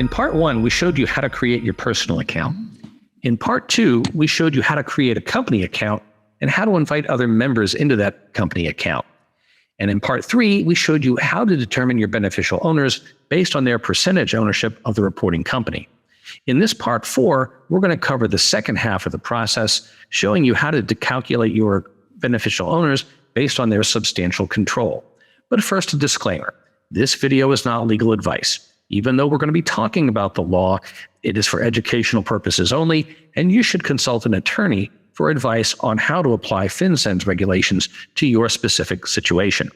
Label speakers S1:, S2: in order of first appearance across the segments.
S1: In part 1, we showed you how to create your personal account. In part 2, we showed you how to create a company account and how to invite other members into that company account. And in part 3, we showed you how to determine your beneficial owners based on their percentage ownership of the reporting company. In this part 4, we're going to cover the second half of the process, showing you how to calculate your beneficial owners based on their substantial control. But first, a disclaimer. This video is not legal advice. Even though we're going to be talking about the law, it is for educational purposes only, and you should consult an attorney for advice on how to apply FinCEN's regulations to your specific situation.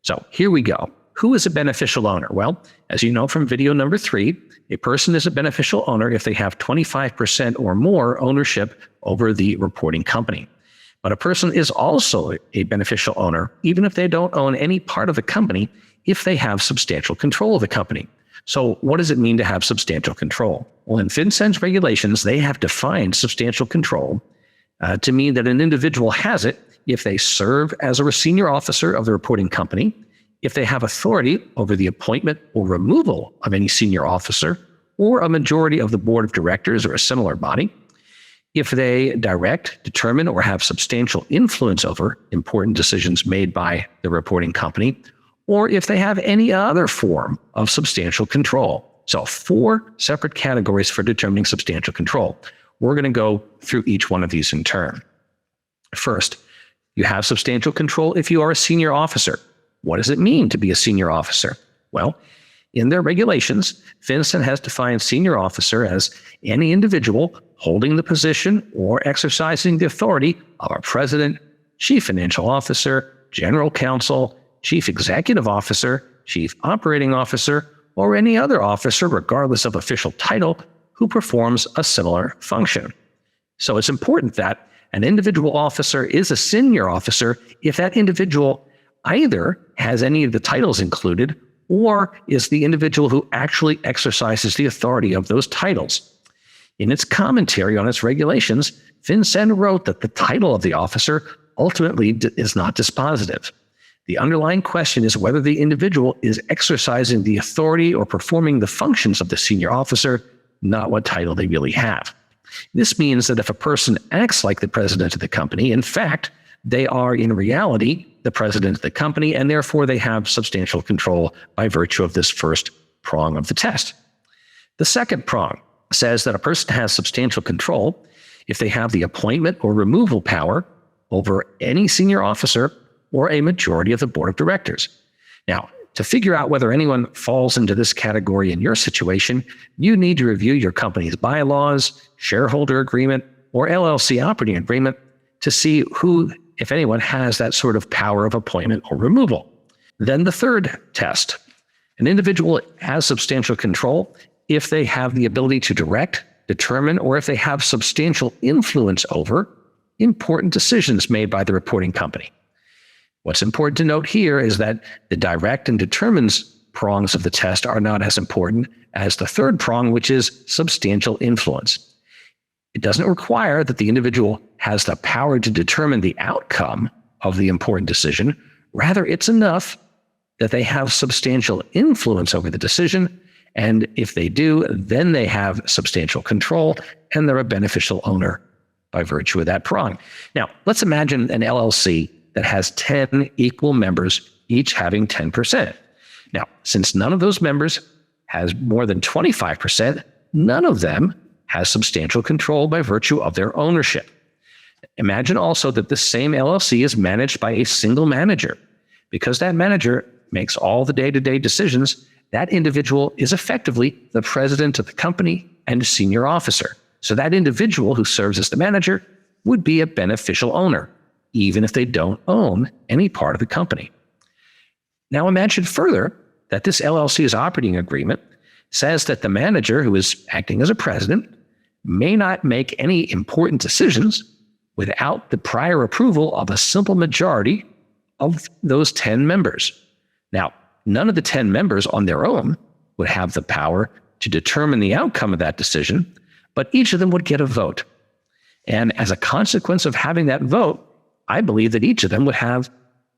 S1: So here we go. Who is a beneficial owner? Well, as you know from video number 3, a person is a beneficial owner if they have 25% or more ownership over the reporting company. But a person is also a beneficial owner even if they don't own any part of the company if they have substantial control of the company. So what does it mean to have substantial control? Well, in FinCEN's regulations, they have defined substantial control to mean that an individual has it if they serve as a senior officer of the reporting company, if they have authority over the appointment or removal of any senior officer or a majority of the board of directors or a similar body, if they direct, determine, or have substantial influence over important decisions made by the reporting company, or if they have any other form of substantial control. So 4 separate categories for determining substantial control. We're going to go through each one of these in turn. First, you have substantial control if you are a senior officer. What does it mean to be a senior officer? Well, in their regulations, FinCEN has defined senior officer as any individual holding the position or exercising the authority of a president, chief financial officer, general counsel, chief executive officer, chief operating officer, or any other officer, regardless of official title, who performs a similar function. So it's important that an individual officer is a senior officer if that individual either has any of the titles included or is the individual who actually exercises the authority of those titles. In its commentary on its regulations, FinCEN wrote that the title of the officer ultimately is not dispositive. The underlying question is whether the individual is exercising the authority or performing the functions of the senior officer, not what title they really have. This means that if a person acts like the president of the company, in fact, they are in reality the president of the company, and therefore they have substantial control by virtue of this first prong of the test. The second prong says that a person has substantial control if they have the appointment or removal power over any senior officer or a majority of the board of directors. Now, to figure out whether anyone falls into this category in your situation, you need to review your company's bylaws, shareholder agreement, or LLC operating agreement to see who, if anyone, has that sort of power of appointment or removal. Then the third test. An individual has substantial control if they have the ability to direct, determine, or if they have substantial influence over important decisions made by the reporting company. What's important to note here is that the direct and determines prongs of the test are not as important as the third prong, which is substantial influence. It doesn't require that the individual has the power to determine the outcome of the important decision. Rather, it's enough that they have substantial influence over the decision, and if they do, then they have substantial control, and they're a beneficial owner by virtue of that prong. Now, let's imagine an LLC that has 10 equal members, each having 10%. Now, since none of those members has more than 25%, none of them has substantial control by virtue of their ownership. Imagine also that this same LLC is managed by a single manager. Because that manager makes all the day-to-day decisions, that individual is effectively the president of the company and a senior officer. So that individual who serves as the manager would be a beneficial owner, even if they don't own any part of the company. Now imagine further that this LLC's operating agreement says that the manager, who is acting as a president, may not make any important decisions without the prior approval of a simple majority of those 10 members. Now, none of the 10 members on their own would have the power to determine the outcome of that decision, but each of them would get a vote. And as a consequence of having that vote, I believe that each of them would have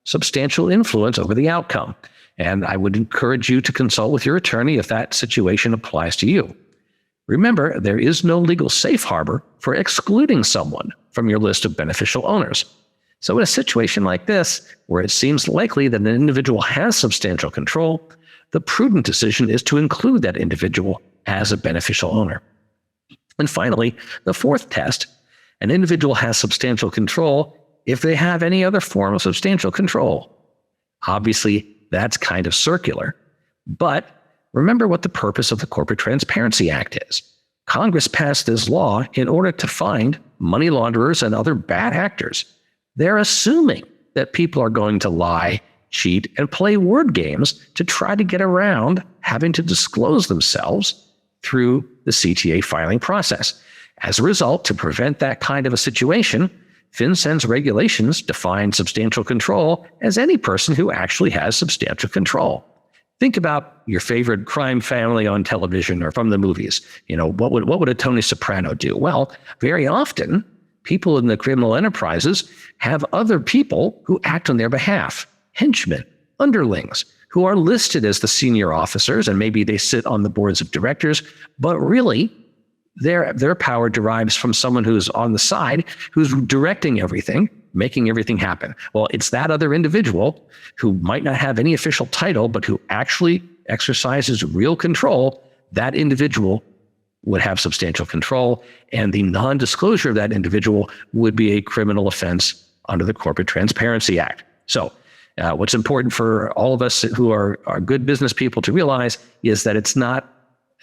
S1: substantial influence over the outcome. And I would encourage you to consult with your attorney if that situation applies to you. Remember, there is no legal safe harbor for excluding someone from your list of beneficial owners. So in a situation like this, where it seems likely that an individual has substantial control, the prudent decision is to include that individual as a beneficial owner. And finally, the fourth test, an individual has substantial control if they have any other form of substantial control. Obviously, that's kind of circular, but remember what the purpose of the Corporate Transparency Act is. Congress passed this law in order to find money launderers and other bad actors. They're assuming that people are going to lie, cheat, and play word games to try to get around having to disclose themselves through the CTA filing process. As a result, to prevent that kind of a situation, FinCEN's regulations define substantial control as any person who actually has substantial control. Think about your favorite crime family on television or from the movies. What would a Tony Soprano do? Well, very often, people in the criminal enterprises have other people who act on their behalf, henchmen, underlings, who are listed as the senior officers, and maybe they sit on the boards of directors, but really, their power derives from someone who's on the side, who's directing everything, making everything happen. Well, it's that other individual who might not have any official title, but who actually exercises real control. That individual would have substantial control, and the non-disclosure of that individual would be a criminal offense under the Corporate Transparency Act. So what's important for all of us who are good business people to realize is that it's not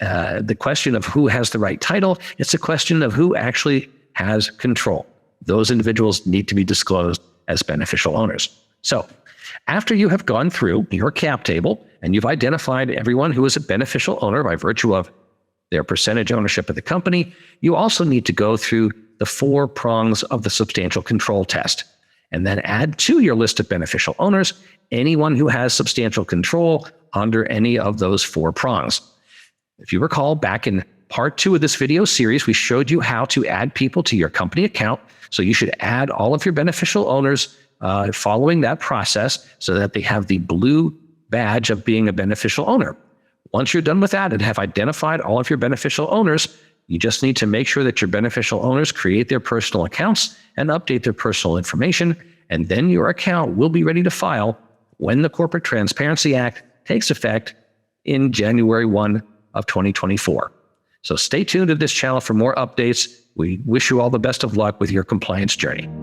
S1: the question of who has the right title. It's a question of who actually has control. Those individuals need to be disclosed as beneficial owners. So after you have gone through your cap table and you've identified everyone who is a beneficial owner by virtue of their percentage ownership of the company, you also need to go through the 4 prongs of the substantial control test and then add to your list of beneficial owners anyone who has substantial control under any of those 4 prongs. If you recall, back in part 2 of this video series, we showed you how to add people to your company account. So you should add all of your beneficial owners following that process so that they have the blue badge of being a beneficial owner. Once you're done with that and have identified all of your beneficial owners, you just need to make sure that your beneficial owners create their personal accounts and update their personal information, and then your account will be ready to file when the Corporate Transparency Act takes effect in January 1 of 2024. So stay tuned to this channel for more updates. We wish you all the best of luck with your compliance journey.